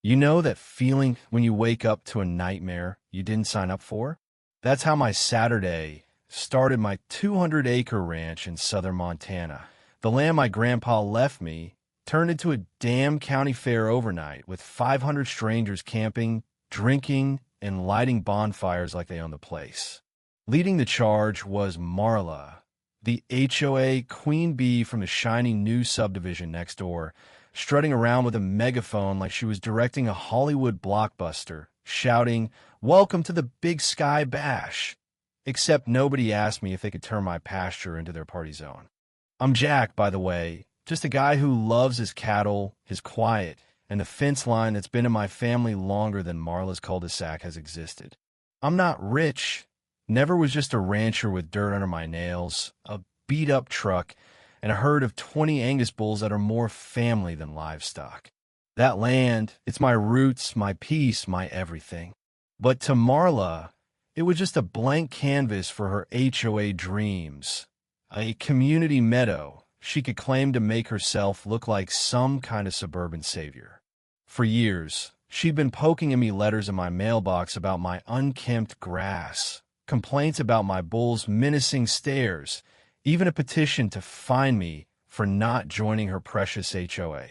You know that feeling when you wake up to a nightmare you didn't sign up for? That's how my Saturday started. My 200-acre ranch in southern Montana. The land my grandpa left me turned into a damn county fair overnight with 500 strangers camping, drinking, and lighting bonfires like they own the place. Leading the charge was Marla, the HOA queen bee from the shiny new subdivision next door, strutting around with a megaphone like she was directing a Hollywood blockbuster, shouting, "Welcome to the Big Sky Bash!" Except nobody asked me if they could turn my pasture into their party zone. I'm Jack, by the way, just a guy who loves his cattle, his quiet, and the fence line that's been in my family longer than Marla's cul-de-sac has existed. I'm not rich, never was just a rancher with dirt under my nails, a beat-up truck, and a herd of 20 Angus bulls that are more family than livestock. That land, it's my roots, my peace, my everything. But to Marla, it was just a blank canvas for her HOA dreams, a community meadow she could claim to make herself look like some kind of suburban savior. For years, she'd been poking at me letters in my mailbox about my unkempt grass, complaints about my bulls' menacing stares, even a petition to fine me for not joining her precious HOA,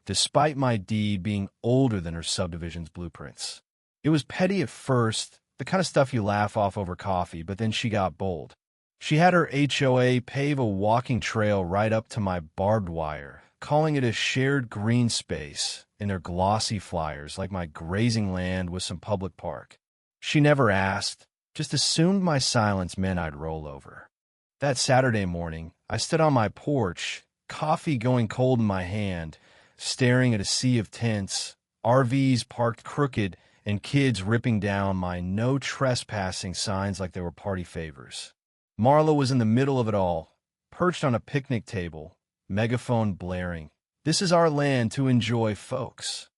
despite my deed being older than her subdivision's blueprints. It was petty at first, the kind of stuff you laugh off over coffee, but then she got bold. She had her HOA pave a walking trail right up to my barbed wire, calling it a shared green space in their glossy flyers like my grazing land was some public park. She never asked, just assumed my silence meant I'd roll over. That Saturday morning, I stood on my porch, coffee going cold in my hand, staring at a sea of tents, RVs parked crooked, and kids ripping down my no trespassing signs like they were party favors. Marla was in the middle of it all, perched on a picnic table, megaphone blaring. "This is our land to enjoy, folks."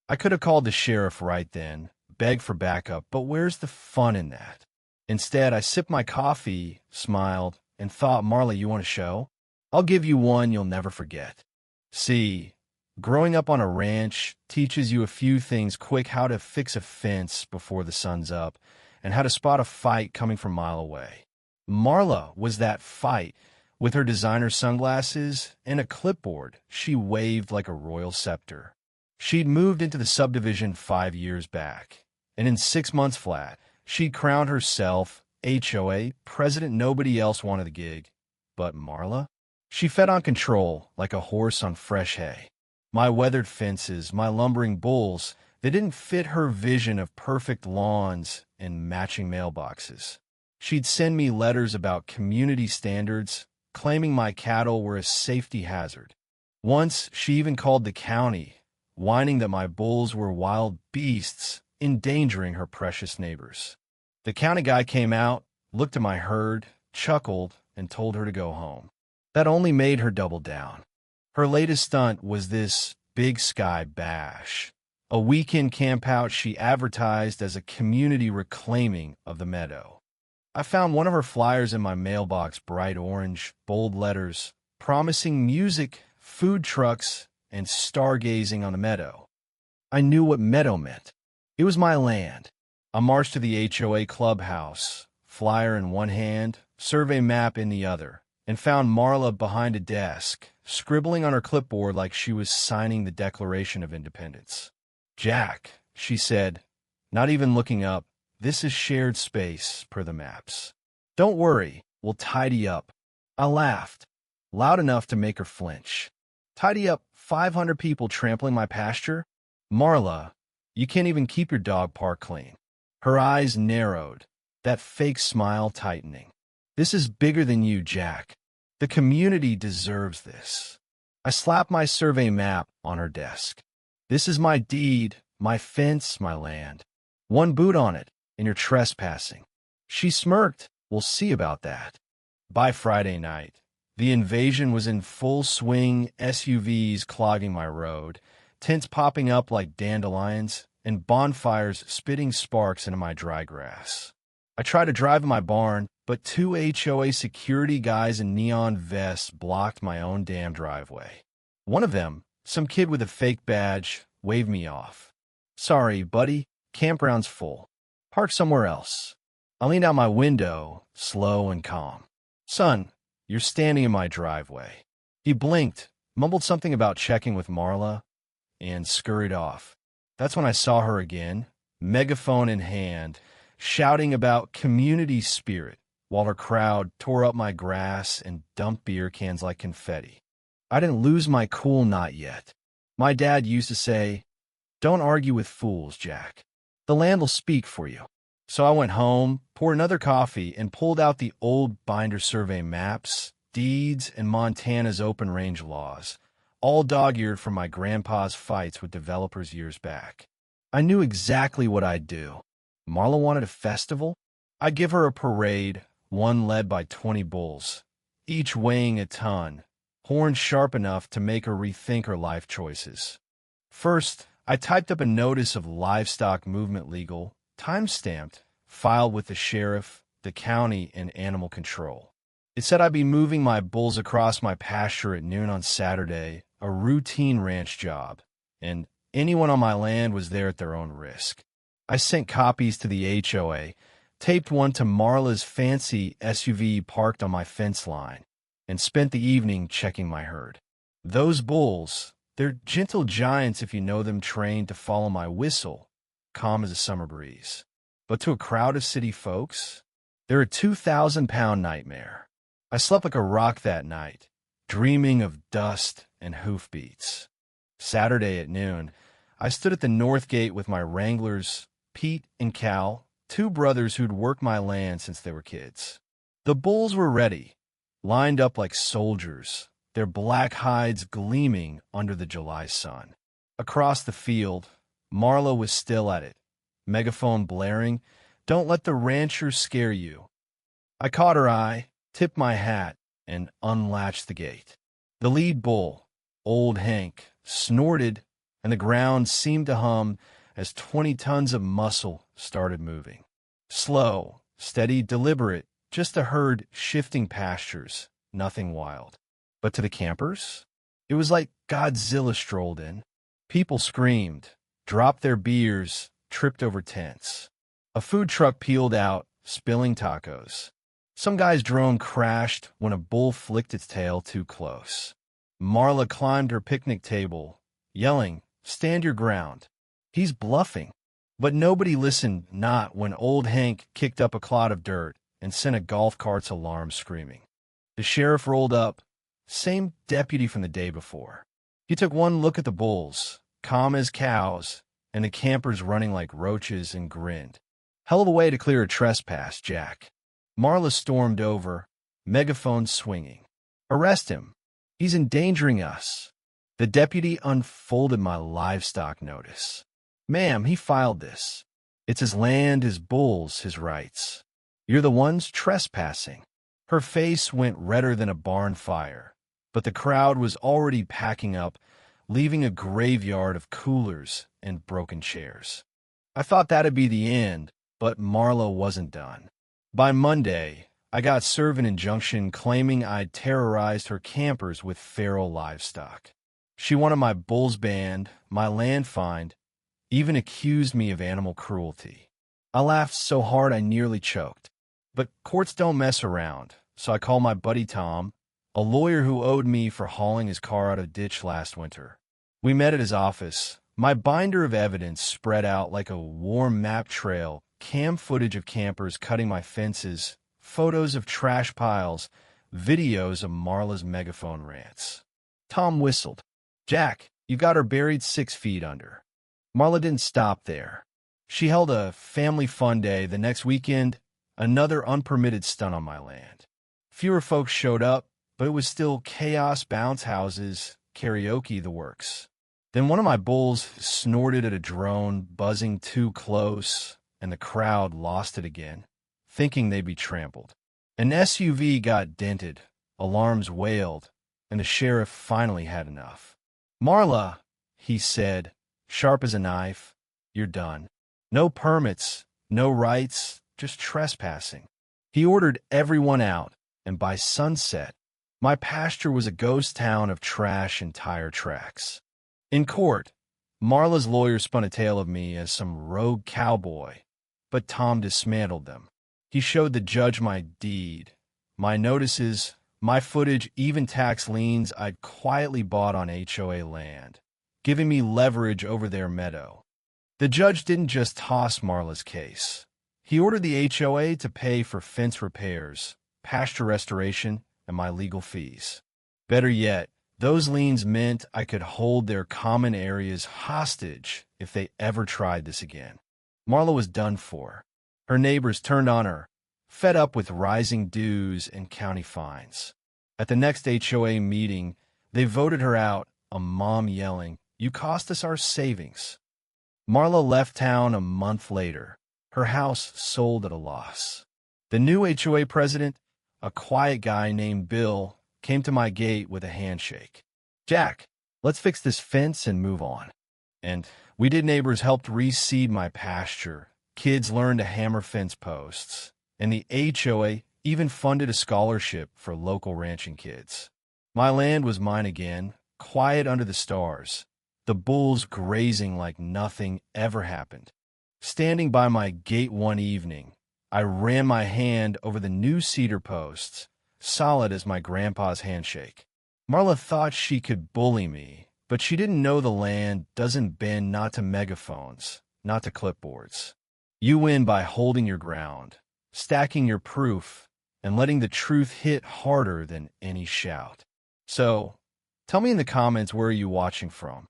I could have called the sheriff right then, begged for backup, but where's the fun in that? Instead, I sipped my coffee, smiled, and thought, "Marla, you want a show? I'll give you one you'll never forget." See, growing up on a ranch teaches you a few things quick: how to fix a fence before the sun's up, and how to spot a fight coming from a mile away. Marla was that fight. With her designer sunglasses and a clipboard, she waved like a royal scepter. She'd moved into the subdivision 5 years back, and in 6 months flat, she'd crowned herself HOA president. Nobody else wanted the gig. But Marla? She fed on control like a horse on fresh hay. My weathered fences, my lumbering bulls, they didn't fit her vision of perfect lawns and matching mailboxes. She'd send me letters about community standards, claiming my cattle were a safety hazard. Once, she even called the county, whining that my bulls were wild beasts, endangering her precious neighbors. The county guy came out, looked at my herd, chuckled, and told her to go home. That only made her double down. Her latest stunt was this Big Sky Bash, a weekend campout she advertised as a community reclaiming of the meadow. I found one of her flyers in my mailbox, bright orange, bold letters, promising music, food trucks, and stargazing on the meadow. I knew what meadow meant. It was my land. I marched to the HOA clubhouse, flyer in one hand, survey map in the other, and found Marla behind a desk, scribbling on her clipboard like she was signing the Declaration of Independence. "Jack," she said, not even looking up, "this is shared space per the maps. Don't worry, we'll tidy up." I laughed, loud enough to make her flinch. "Tidy up 500 people trampling my pasture? Marla, you can't even keep your dog park clean." Her eyes narrowed, that fake smile tightening. "This is bigger than you, Jack. The community deserves this." I slapped my survey map on her desk. "This is my deed, my fence, my land. One boot on it, and you're trespassing." She smirked. "We'll see about that." By Friday night, the invasion was in full swing, SUVs clogging my road, tents popping up like dandelions, and bonfires spitting sparks into my dry grass. I tried to drive in my barn, but 2 HOA security guys in neon vests blocked my own damn driveway. One of them, some kid with a fake badge, waved me off. Sorry, buddy, campground's full. Park somewhere else. I leaned out my window, slow and calm. Son, you're standing in my driveway. He blinked, mumbled something about checking with Marla, and scurried off. That's when I saw her again, megaphone in hand, shouting about community spirit, while her crowd tore up my grass and dumped beer cans like confetti. I didn't lose my cool, not yet. My dad used to say, "Don't argue with fools, Jack. The land will speak for you." So I went home, poured another coffee, and pulled out the old binder survey maps, deeds, and Montana's open range laws, all dog-eared from my grandpa's fights with developers years back. I knew exactly what I'd do. Marla wanted a festival? I'd give her a parade, one led by 20 bulls, each weighing a ton, horns sharp enough to make her rethink her life choices. First, I typed up a notice of livestock movement legal, time-stamped, filed with the sheriff, the county, and animal control. It said I'd be moving my bulls across my pasture at noon on Saturday, a routine ranch job, and anyone on my land was there at their own risk. I sent copies to the HOA, taped one to Marla's fancy SUV parked on my fence line, and spent the evening checking my herd. Those bulls, they're gentle giants if you know them, trained to follow my whistle, calm as a summer breeze. But to a crowd of city folks, they're a 2,000-pound nightmare. I slept like a rock that night, dreaming of dust and hoofbeats. Saturday at noon, I stood at the north gate with my wranglers, Pete and Cal, two brothers who'd worked my land since they were kids. The bulls were ready, lined up like soldiers, their black hides gleaming under the July sun. Across the field, Marla was still at it, megaphone blaring, "Don't let the ranchers scare you." I caught her eye, tipped my hat, and unlatched the gate. The lead bull, Old Hank, snorted, and the ground seemed to hum as 20 tons of muscle started moving. Slow, steady, deliberate, just a herd shifting pastures, nothing wild. But to the campers, it was like Godzilla strolled in. People screamed, dropped their beers, tripped over tents. A food truck peeled out, spilling tacos. Some guy's drone crashed when a bull flicked its tail too close. Marla climbed her picnic table, yelling, "Stand your ground." He's bluffing. But nobody listened, not when Old Hank kicked up a clod of dirt and sent a golf cart's alarm screaming. The sheriff rolled up, same deputy from the day before. He took one look at the bulls, calm as cows, and the campers running like roaches, and grinned. "Hell of a way to clear a trespass, Jack." Marla stormed over, megaphone swinging. "Arrest him. He's endangering us." The deputy unfolded my livestock notice. "Ma'am, he filed this. It's his land, his bulls, his rights. You're the ones trespassing." Her face went redder than a barn fire, but the crowd was already packing up, leaving a graveyard of coolers and broken chairs. I thought that'd be the end, but Marla wasn't done. By Monday, I got served an injunction claiming I'd terrorized her campers with feral livestock. She wanted my bulls banned, my land fined, even accused me of animal cruelty. I laughed so hard I nearly choked. But courts don't mess around, so I called my buddy Tom, a lawyer who owed me for hauling his car out of a ditch last winter. We met at his office. My binder of evidence spread out like a warm map trail, cam footage of campers cutting my fences, photos of trash piles, videos of Marla's megaphone rants. Tom whistled. "Jack, you got her buried 6 feet under." Marla didn't stop there. She held a family fun day the next weekend, another unpermitted stunt on my land. Fewer folks showed up, but it was still chaos, bounce houses, karaoke, the works. Then one of my bulls snorted at a drone, buzzing too close, and the crowd lost it again, thinking they'd be trampled. An SUV got dented, alarms wailed, and the sheriff finally had enough. "Marla," he said, sharp as a knife, "you're done. No permits, no rights, just trespassing." He ordered everyone out, and by sunset, my pasture was a ghost town of trash and tire tracks. In court, Marla's lawyer spun a tale of me as some rogue cowboy, but Tom dismantled them. He showed the judge my deed, my notices, my footage, even tax liens I'd quietly bought on HOA land, giving me leverage over their meadow. The judge didn't just toss Marla's case. He ordered the HOA to pay for fence repairs, pasture restoration, and my legal fees. Better yet, those liens meant I could hold their common areas hostage if they ever tried this again. Marla was done for. Her neighbors turned on her, fed up with rising dues and county fines. At the next HOA meeting, they voted her out, a mom yelling, "You cost us our savings." Marla left town a month later. Her house sold at a loss. The new HOA president, a quiet guy named Bill, came to my gate with a handshake. "Jack, let's fix this fence and move on." And we did. Neighbors helped reseed my pasture. Kids learned to hammer fence posts. And the HOA even funded a scholarship for local ranching kids. My land was mine again, quiet under the stars, the bulls grazing like nothing ever happened. Standing by my gate one evening, I ran my hand over the new cedar posts, solid as my grandpa's handshake. Marla thought she could bully me, but she didn't know the land doesn't bend not to megaphones, not to clipboards. You win by holding your ground, stacking your proof, and letting the truth hit harder than any shout. So, tell me in the comments, where are you watching from?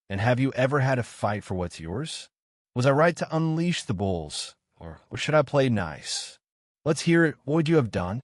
And have you ever had a fight for what's yours? Was I right to unleash the bulls? Or should I play nice? Let's hear it. What would you have done?